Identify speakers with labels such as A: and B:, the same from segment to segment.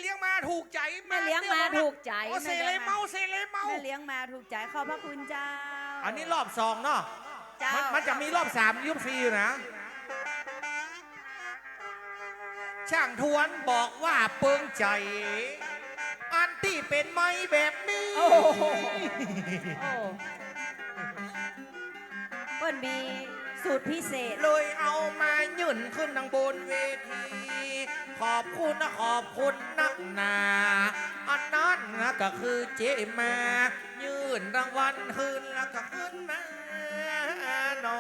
A: เลี้ยงมาถูกใจ
B: แม่เลี้ยงมาถูกใจ
A: โอ้เซเลเมาเซเลเมา
B: แม่เลี้ยงมาถูกใจขอบพระคุณเจ้า
A: อันนี้รอบสองเนาะมันจะมีรอบ3ยุบ4อยู่นะช่างทวนบอกว่าเปิงใจอันที่เป็นไม้แบบนี้
B: โอ้เปิ้นมีสูตรพิเศษ
A: เลยเอามายื่นขึ้นทางบนเวทีขอบคุณนักหนาอันนั้นก็คือเจมายื่นรางวัลขึ้นแล้วก็ขึ้นมาหนอ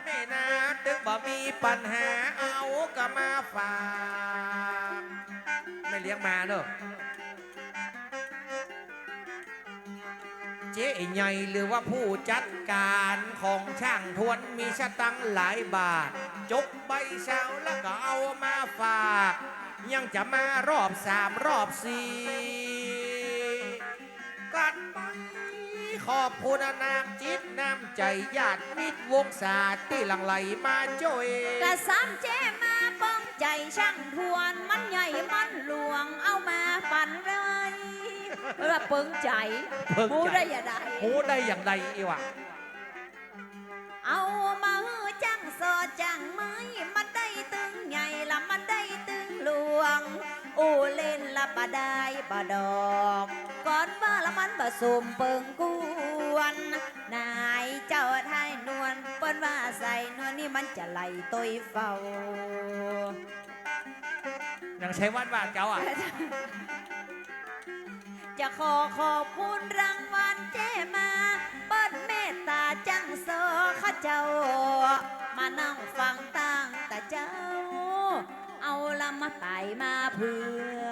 A: ไม่นาตึกบ่มีปัญหาเอาก็มาฝากไม่เลี้ยงมาเนอะเจ๊ใหญ่หรือว่าผู้จัดการของช่างทวนมีสตังหลายบาทจกใบเช้าแล้วก็เอามาฝากยังจะมารอบ3รอบ4กันไปขอบคุณน้ำจิตน้ำใจญาติมิตรวงศาสตร์ที่หลั่งไหลมาช่วย
B: กระซ้ำเจมาป้องใจช่างทวนมันใหญ่มันหลวงเอามาปั่นเลยว่าเปิงใจหูได้อย่างไร
A: หูได้อย่างไรอีวะ
B: เอามาจังโซจังไม้มันได้ตึงใหญ่ละมันได้ตึงหลวงโอเล่นละบะได้บะดอกก่อนว่าละมันบะสุ่มเปิงกวนนายเจ้าไทยนวลเปิ้นว่าใส่นวลนี่มันจะไหลตุยเฝ้า
A: ยังใช้วันบาทเจ้าอ่ะ
B: จะขอบคุณรางวัลเจมาเปิ้นเมตตาจังโซข้าเจ้ามานั่งฟังตั้งแต่เจ้าเอาละมาไต่มาเพื่อ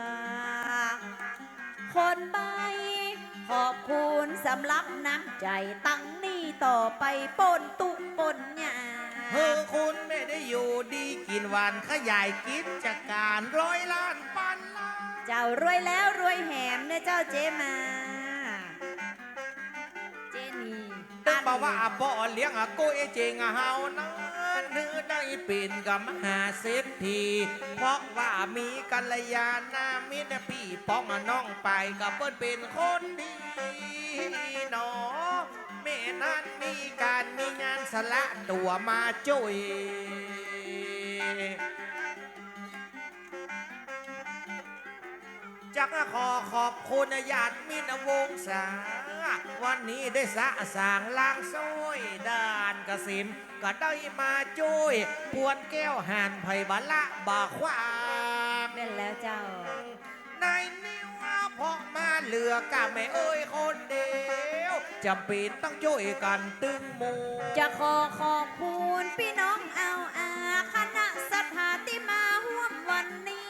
B: คนใบขอบคุณสำหรับน้ำใจตั้งนี้ต่อไปปนตุกปนหยา
A: คุณไม่ได้อยู่ดีกินหวานขยายกิจการ100 ล้านปันล้าน
B: เจ้ารวยแล้วรวยแหมเนี่ยเจ้าเจมาเจนี่
A: ตึงบอกว่าบ่เลี้ยงโก้เจงเฮานั้นนือได้เป็นกับมหาเศรษฐีเพราะว่ามีกัลยาณมิตรพี่ป้องน้องไปกับเปิ้นเป็นคนดีหนอแม่นั้นมีการมีงานสละตัวมาช่วยจักขอบคุณญาติมิตรวงศาวันนี้ได้สะสางล้างซ้อยด้านกสิมก็ได้มาช่วยปวนแก้วหันไผ่บาละบาความ
B: เป็นแล้วเจ้า
A: ในนิ้วเพราะมาเหลือกะไม่เอ้ยคนเดียวจำเป็นต้องช่วยกันตึงหมู่
B: จะขอบคุณพี่น้องเอาอาคณะสถาที่มาร่วมวันนี้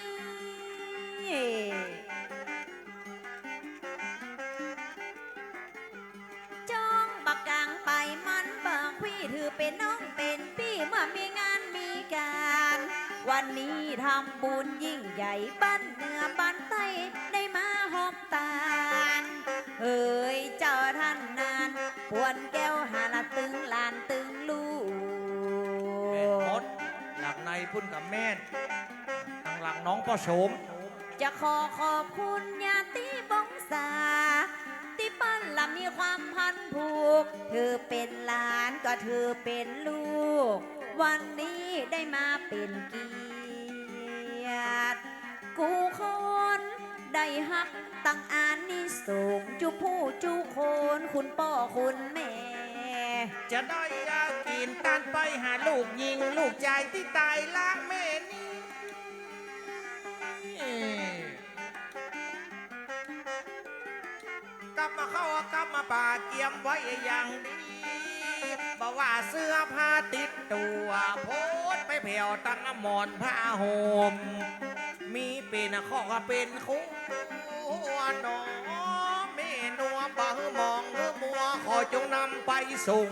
B: จ้องบักกลางไปมันบักพี่ถือเป็นน้องเป็นพี่เมื่อมีงานมีการวันนี้ทำบุญยิ่งใหญ่บ้านเหนือบ้านใต้ได้มาหอมตาลเฮ้ยเจ้าท่านนานปวนแก้วหาละตึงลานตึงลูก
A: แม่มดหลักในพุ่นกับแม่ทางหลังน้องพ่อโฉม
B: จะขอบคุณญาติบงศาที่ปั้นละมีความพันผูกเธอเป็นหลานก็เธอเป็นลูกวันนี้ได้มาเป็นเกียรติกูคนได้ฮักตั้งอานิสงส์จุผู้จุคนคุณพ่อคุณแม่
A: จะได้ยากินตันไปหาลูกยิงลูกชายที่ตายล้างแม่นี่กลับมาเข้ากลับมาป่าเกียมไว้อย่างดีบอกว่าเสื้อผ้าติดตัวโพสไปเผ่วตั้งหมอนผ้าห่มมีเป็นข้อก็เป็นคู่หนอเมนัวบ่หือมองหือมัวขอจงนำไปส่ง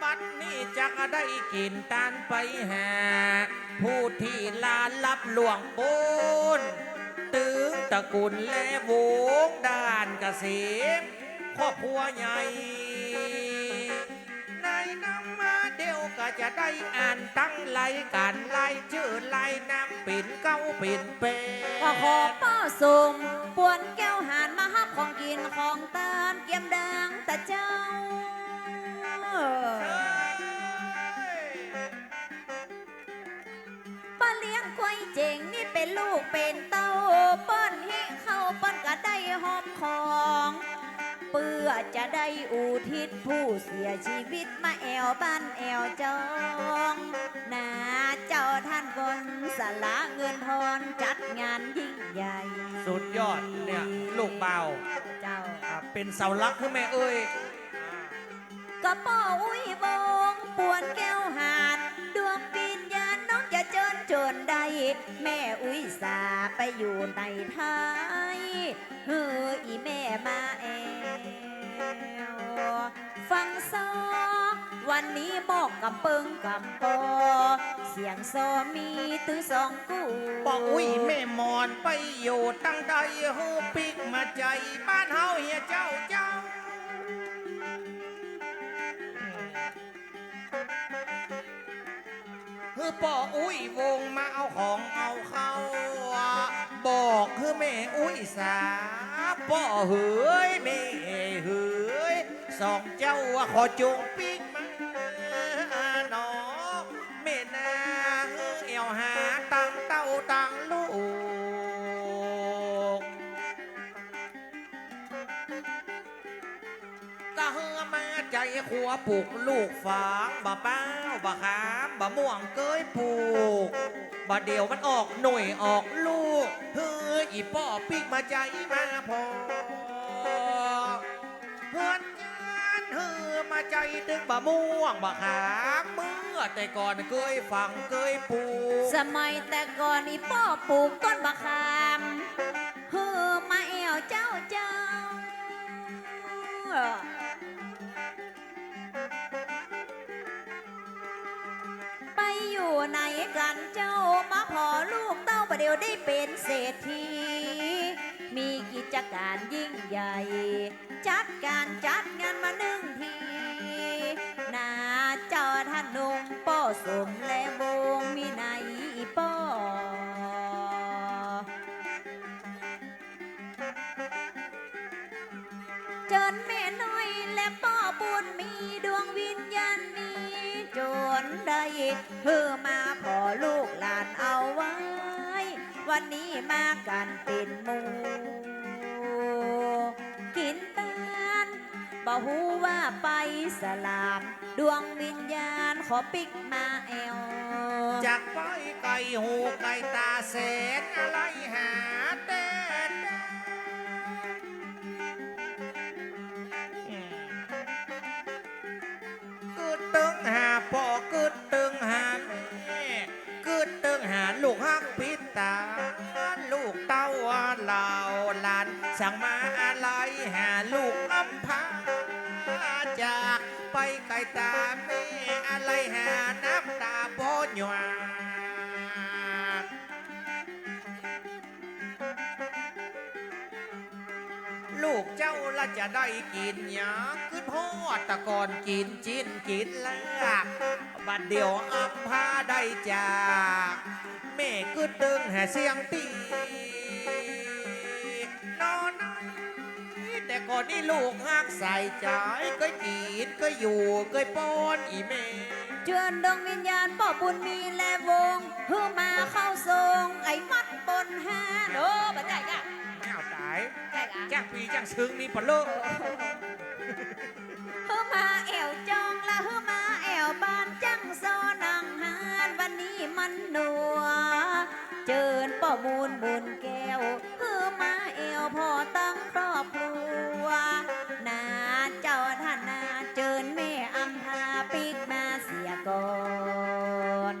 A: บัดนี้จะได้กินตานไปหาผู้ที่ลาลับหลวงปูนตึงตระกูลและวงด้านเกษมครอบครัวใหญ่ในน้ำมาเดียวกับ จะได้อ่านตั้งไล่การไล่ชื่อไล่น้ำปิ่นเก้าปิ่นเป็
B: ก็ขอป้อสุ่มป่วนแก้วหานมาฮับของกินของตานเกียมดังแต่เจ้า ป้าเลี้ยงควายเจ๋งนี่เป็นลูกเป็นเต้าเปิ้นให้เข้าเปิ้นก็ได้หอมของเพื่อจะได้อุทิศผู้เสียชีวิตมาแอวบ้านแอวจองนาเจ้าท่านบนสละเงินทอนจัดงานยิ่งใหญ่
A: สุดยอดเนี่ยลูกเบา
B: เจ้า
A: เป็นเสาหลักคือแม่เอ้ย
B: กระป๋ออุ้ยวงป่วนแก้วหาดดวงวิญญาณน้องจะเจิญจนใดแม่อุ้ยสาไปอยู่ในท้ายเฮ้ออีแม่มาแอวฟังซอวันนี้บอกกำเปิงกำปอเสียงซอมีตื้อสองกู
A: บอกอุ้ยแม่มอนไปอยู่ตั้งใดฮู้ปิกมาใจบ้านเฮาเฮียเจ้าเจ้าคือป่ออุ้ยวงมาเอาของเอาเข้าบอกคือแม่อุ้ยสาป่อเฮ้ยแม่เฮ้ยสองเจ้าขอจงปิกมาหนอแม่นาเอวหาตังเต้าตังลูกก็เฮือมาใจขัวปลูกลูกฝางบ่เป้าบ่ขามบ่ม่วงเกยปลูกบ่เดียวมันออกหน่วยออกลูกเฮ้ยอีป้อปิกมาใจมาพอเพื่อนกันเฮือมาใจตึกบ่ม่วงบ่ขามเมื่อแต่ก่อนเคยฟังเคยปลูก
B: สมัยแต่ก่อนอีป้อปลูกต้นมะขามเฮือมาแอวเจ้าเจ้า ไปอยู่ไหนกันเจ้ามาพอลูกเต้าประเดี๋ยวได้เป็นเศรษฐีมีกิจการยิ่งใหญ่ จัดการจัดงานมาหนึ่งทีนาเจ้าท่านนุ่งป้อสมและวงมีไหนป้อ จนแม่น้อยและป้อบุญมีดวงวิญญาณนี้จนได้เพื่อมาขอลูกหลานเอาไว้ วันนี้มากันเป็นหมู่กินตานบ่ฮู้ว่าไปสลามดวงวิญญาณขอปิกมาแอว
A: จากไปไก่หูไก่ตาแสนอะไรหาเต้นกึดตึงหาพ่อกึดตึงหาแม่กึดตึงหาลูกฮักพิตาลูกเต้าเหล่าหลานสั่งมาอะไรหาลูกอำพาจากไปไก่ตาแม่อะไรหาน้ำตาบ่หยวา ลูกเจ้าละจะได้กินหยาขึ้นหอดตะกอนกินจินกินลาบบัดเดียวอัมพาได้จากแม่ขึ้นตึงแห่เสียงตีนอนแต่ก่อนนี่ลูกหักใส่ใจก็กินก็อยู่ก็ป้อนอีแม่
B: เชิญดวงวิญญาณป้อบุญมีและวงเพื่อมาเข้าทรงไอ้มัดบนหาโอ้บัดใจกะ
A: ไม่เอาตาย
B: ใจกะ
A: จ้างปีจ้างซึ้งนี่ปะเลิก
B: เพื่อมาแอวจองและเพื่อมาแอวบ้านจังโซนังหานวันนี้มันหนัวเจิญป้อมูลบุญแก้วเพื่อมาแอวพ่อตั้งครอบครัวนาเจ้าท่านนาเจิญแม่อำพาปิกมาเสียก่อน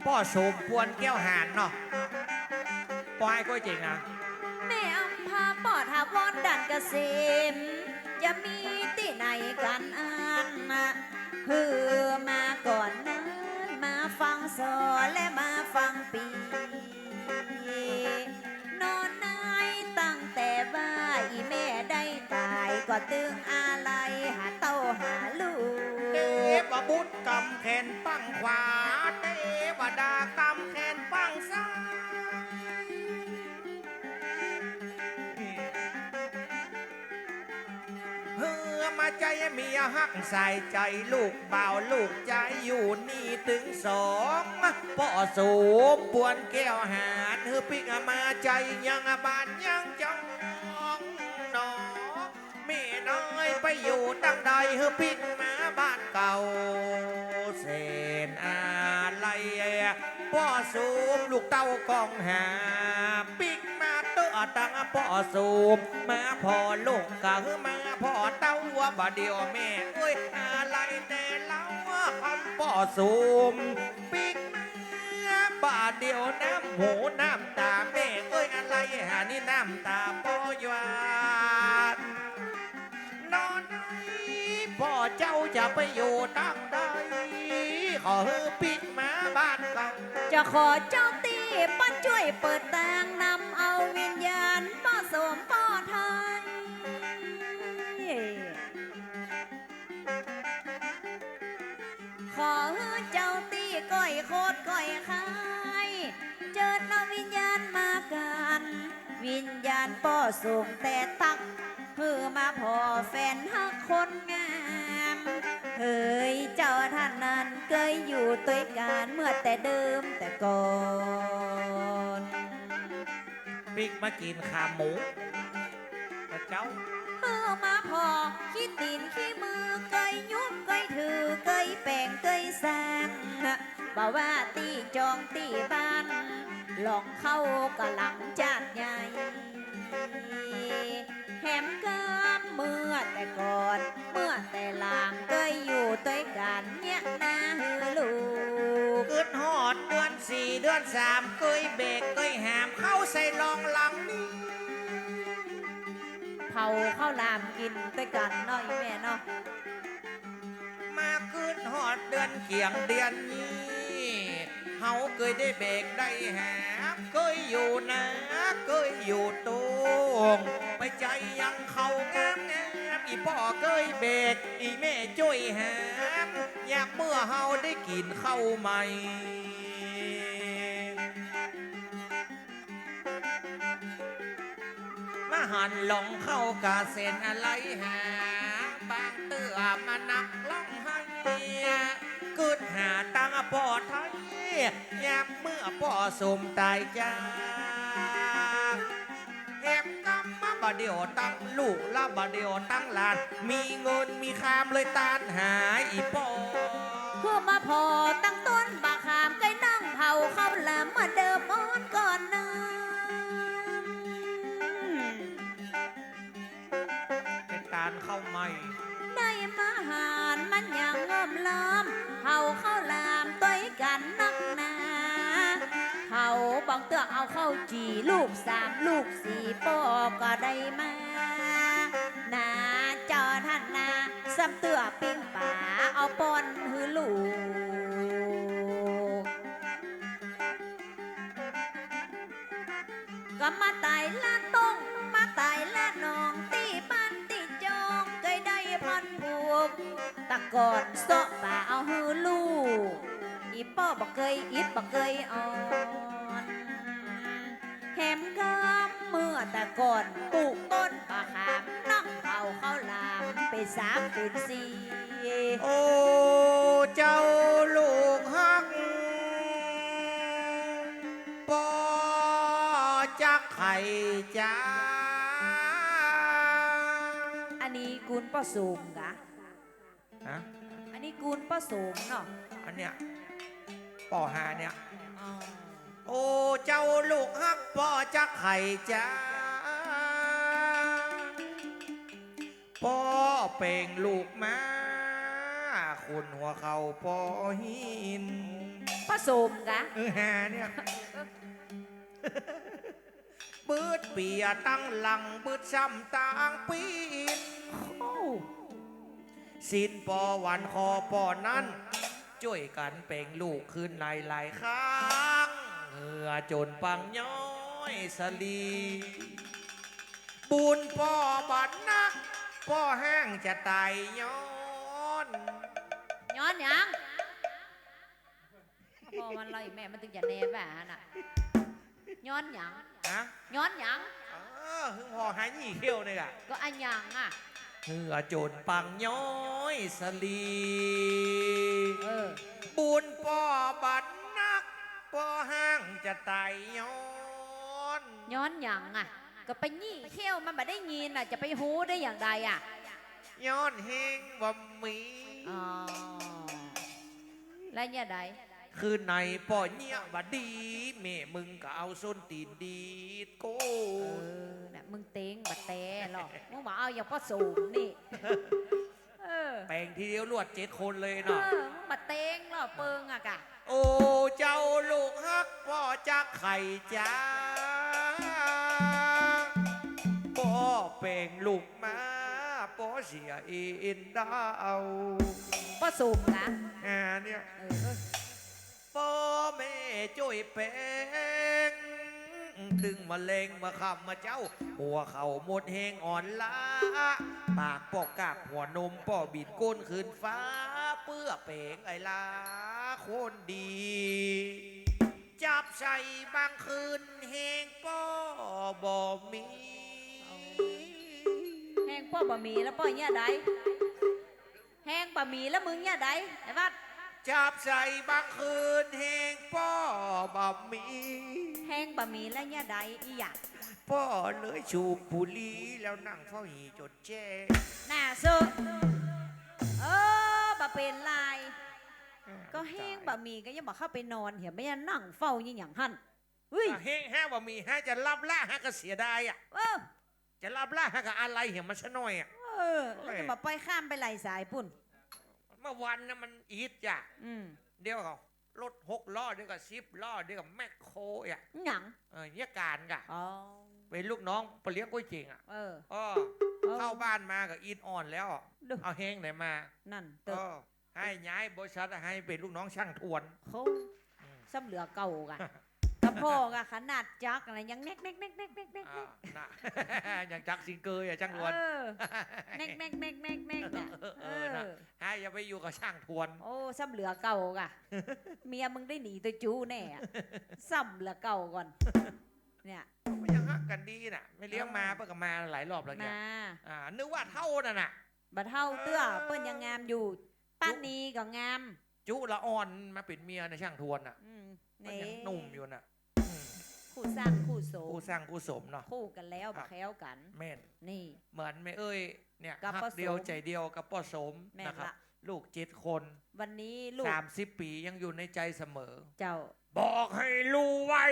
A: พ่อสมพวนแก้วหานเนาะปอยก็จริงนะ
B: แม่อำพาปอดหาวอนดันเกษมจะมีที่ไหนกันอันเพื่อมาก่อนนั้นมาฟังสอนและมาฟังปีนอนนายตั้งแต่ว่าอีแม่ได้ตายก็ตึงอะไรหาเต้าหาลู
A: เด็
B: ก
A: บอก บุตรกำแขนปังขวาเทวดากำแขนปังซ้ายเฮือมาใจเมียหักใส่ใจลูกเบาลูกใจอยู่นี่ถึงสองป่อสูบปวนแก้วหานเฮือปิกมาใจยังบานยังจองนอแม่น้อยไปอยู่ตั้งใดเฮือปิกมาบ้านเก่าเศนอะไรป่อสูบลูกเต้ากองหาปิกมาเตอตั้งป่อสูบมาพอลูกกะเฮือมาพอเต้าว่าบ่เดียวแม่เอ้ยอะไรแต่เล่าคำป่อสูบปิกมาบ่เดียวน้ำหูน้ำตาแม่เอ้ยอะไรหานี่น้ำตาป่อยวนนอนไหนพ่อเจ้าจะไปอยู่ตั้งใดขอฮือปิกมาบ้านเก่า
B: จะขอเจ้าตีป้าช่วยเปิดทางนำเอาวิญญาณป้าสมป้าไทยขอให้เจ้าตีก้อยโคตรก้อยคายเจิดเอาวิญญาณมากันวิญญาณป้อสูงแต่ตักเพื่อมาพอแฟนฮักคนงามเฮ้ยเจ้าท่านนั้นเคยอยู่ตัวกันเมื่อแต่เดิมแต่ก่อน
A: ปิกมากินขาหมูแต่เจ้า
B: เพื่อมาพอขี้ตีนขี้มือเคยยุบเคยถือเคยแป่งเคยสร้างบ่ว่าตีจองตีบ้านลองเข้ากะหลังจากใหญ่แหมกามเมื่อแต่ก่อนเมื่อแต่หลางเคยอยู่ด้วยกันเนี่ยนาฮือลูก
A: กึดหอดเดือนสี่เดือนสามเกยเบรกเกยหามเข้าใส่รองหลังนี่
B: เผาข้าวหลามกินด้วยกันเนาะอีแม่เนาะ
A: มากึดหอดเดือนเกี่ยงเดือนนี้เฮาเคยได้เบรกได้หามเคยอยู่นะเคยอยู่ตรงไปใจยังเขางามงามอีพ่อเคยเบรกอีแม่จ้อยหามยามเมื่อเฮาได้กินข้าวใหม่ มาหันลงเข้ากาเส้นอะไรหาบางเตื้อมานักล่องให้กึดหาตังป่อไทยยามเมื่อป่อสมตายจากแหมกำมาบ่เดียวตั้งลูกละบ่เดียวตั้งหลานมีเงินมีคามเลยตานหาอีป่อ
B: เพื่อมาพอตั้งต้นบาขามไก่นั่งเผาข้าวหลามมาเดิมอ้อนก่อนนะ
A: เป็นตานเข้าใหม่
B: ได้มาหารมันอย่างงอมล้อมเผาข้าวหลามต้อยกันนักหนาเผาบังเตือเอาเข้าจีลูกสามลูกสี่ป่อก็ได้มานาเจ้าท่านนาซ้ำเตือปิ้งป่าเอาปอนหือลูก ก็มาไต่ละต้งมาไต่ละนองตีปันตีจองเคยได้พันผูกตะก่อนโซะป่าเอาหือลูกอีป้อบอกเคยอิดบอกเคยอ่อนแหมกำเมื่อแต่ก่อนปลูกต้นปะขามนั่งเผาข้าวหลามไปสามเป็นสี่
A: โอ้เจ้าลูกฮักปอจักไข่จ้า
B: อันนี้กูลป้อสูงกะ
A: ฮะ
B: อันนี้กูลป้อสูงเนาะ
A: อันเนี้ยปอหาเนี่ย
B: อ๋อ
A: โอ้เจ้าลูกฮักปอจักไข่จ้าปอเป่งลูกมาคุณหัวเขาปอหิน
B: ป้อสูงกะ
A: หาเนี่ยบืดเปียตั้งหลังบืดซ้ำต่างปีน
B: โอ้
A: สินปอวันคอปอนั้นช่วยกันเป่งลูกขึ้นหลายๆครั้งเหงื่อจนปังย้อยสลีบุญปอบัดนักปอแห้งจะตายย้อน
B: ย้อนหยังพอมันลอยแม่มันถึงจะแน่แหวนน่ะย้อนหยัง
A: ฮะ
B: ย้อนหยัง
A: หึงพอหายยี่เขี้ยวเนี่ยอะ
B: ก็อันหยังอ่ะ
A: เหือโจรปังย้อยสลี
B: เออ
A: บุญป่อบัดนักป่อห้างจะไตย้อน
B: ย้อนหยังอ่ะ ก็ไปยี่เขี้ยวมันมาได้ยินอ่ะจะไปหูได้อย่างไรอ่ะ
A: ย้อนเฮงบ่มี
B: อ๋อแล้วเนี่ยใด
A: คือในป่อเนี่ยบดีแม่มึงก็เอาส้นตีนดีดโก
B: น่ะมึงเต็งบัดแต่หรอกมึงบอกเอาอย่างพ่อสูงนี่เออ
A: แปลงทีเดียวรวด7 คนเลย
B: เอ
A: เนาะ
B: อมึงบัดเต็งหรอเปิงอ่ะกะ
A: โอ้เจ้าลูกฮักพ่อจักไข่จ้าพ่อเป่งลูกมาพ่อเสียอินดาว
B: พ่อสูงนะ
A: เนี่ย
B: เออ
A: พ่อแม่ช่วยเป่งดึงมาเลงมาขับมาเจ้า หัวเข่าหมดแหงอ่อนล้าปากปอกกาบหัวนมป่อบิดก้นขึ้นฟ้า เปื้อเป่งไอ้ลาคนดี จับใส่บางคืนแหงป่อบ่มี
B: แห้งพ่อบะหมี่แล้วพ่อเนี่ยใดแห้งบะหมี่แล้วมึงเนี่ยใดไอ้วัด
A: จับใส่บางคืนแหงป่อบ่มี
B: แห้งบะหมี่แล้วเนี่ยใดอีหยัง
A: พ่อเลยชูบบุหรีแล้วนั่งเฝ้าหีจดแจ้
B: น่าสุดเออบะเป็นลาย ก็แห้งบะหมี่ก็ยังบอกเข้าไปนอนเหี่ยไม่ยันนั่งเฝ้ายิ่งอย่างหั่นเฮ้ย
A: แห้งแห้งบ่มีฮะจะรับล่าฮะก็เสียดายอ่ะ
B: เออ
A: จะรับล่าฮะก็อะไรเห็นมันซะหน่อยอ่ะ
B: เออแล้วจะมาปล่อยข้ามไปไหลสายปุ่น
A: เมื่อวันนะมันอีดจ้ะ
B: อืม
A: เดี๋ยวเขารถ6 ล้อเดี๋ยวก็10 ล้อเดี๋ยวก็แมคโครอ่ะ
B: หยัง
A: เนี่ยการกะ
B: อ๋อ
A: เป็นลูกน้องไปเลี้ยงก๋วยเจ๋งอ่ะ
B: เออ
A: อ้อ
B: เออ
A: เข้าบ้านมาก็อีดอ่อนแล้ว
B: ดู
A: เอาแห้งไหนมา
B: นั่นเติบ
A: ให้ย้ายบริษัทให้เป็นลูกน้องช่างทวน
B: เขาซ้ำเหลือเก่ากะกระโพกอะขนาดจักอะไรยังเน็กเน็กเน็กเน็กเน็กเน็ก
A: น่ะ อย่างจักสิงเกยอ่ะช่างทวน
B: เออเน็กเน็กเน็กเน็กเน็กน่ะเออ
A: นะให้อย่าไปอยู่กับช่างทวน
B: โอ้ซ้ำเหลือเก่ากะเมียมึงได้หนีตัวจูแน่อะซ้ำเหลือเก่าก่อน เนี่ย
A: ไม่ยังฮักกันดีน่ะ ไม่เลี้ยงมาเพิ่งก็มาหลายรอบแล้วแก
B: มา
A: นึกว่าเท่าน่ะน่ะ
B: บัดเท่าเตื้อเปิ้นยังงามอยู่ป้านนี้ก็งาม
A: จุละอ่อนมาเป็นเมียในช่างทวนน่ะ
B: อืม
A: มัน
B: นี่
A: ยังหนุ่มอยู่น่ะ
B: คู่สร้างคู่โส
A: กูสร้างกูสมเนาะ
B: คู่กันแล้วบักแค้วกัน
A: แม่น
B: นี่
A: เหมือนไม่เอ้ยเนี่ย
B: กับ
A: ฮั
B: พ่อก
A: เดียว
B: สม
A: ใจเดียวกับพ่อสม
B: แม่น
A: นะครับ
B: ละ
A: ลูก7 คน
B: วันนี้ลูก
A: 30 ปียังอยู่ในใจเสมอ
B: เจ้า
A: บอกให้รู้ไว้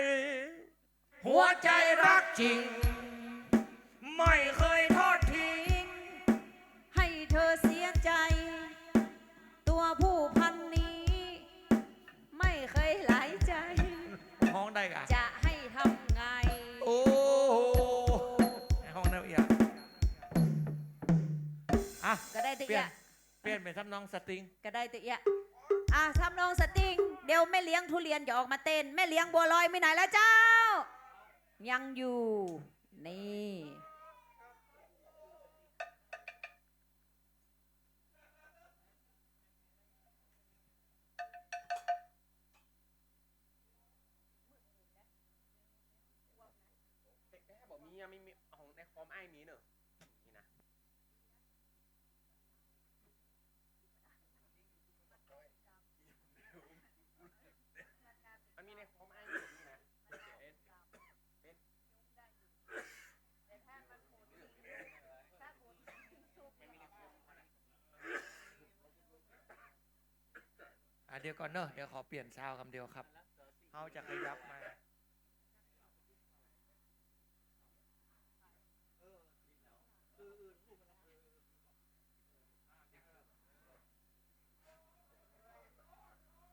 A: หัวใจรักจริง ไม่เคยทอดทิ้ง
B: ให้เธอเสียใจ ตัวผู้พันนี้ ไม่เคยหลายใจ
A: ห้องได้กะ
B: จะให้ทำไง
A: โอ้ห้องได้อีกอ่ะ
B: ก็ได้แต่
A: เปลี่ย
B: เอี
A: น
B: ย
A: เปลี่ยนเป็นทำนองสตริง
B: ก็ได้แต่เอียทำนองสติง เดี๋ยวแม่เลี้ยงทุเรียนจะออกมาเต้น แม่เลี้ยงบัวลอยไม่ไหนแล้วเจ้า ยังอยู่ นี่
C: บอกมีอะไม่มีของในคอมไอ้มีเนอะนี่นะมันมีในคอมไอ้มีนี่นะเป็น
A: เดี๋ยวก่อนเนอะเดี๋ยวขอเปลี่ยนซาวด์คำเดียวครับเขาจะขยับมา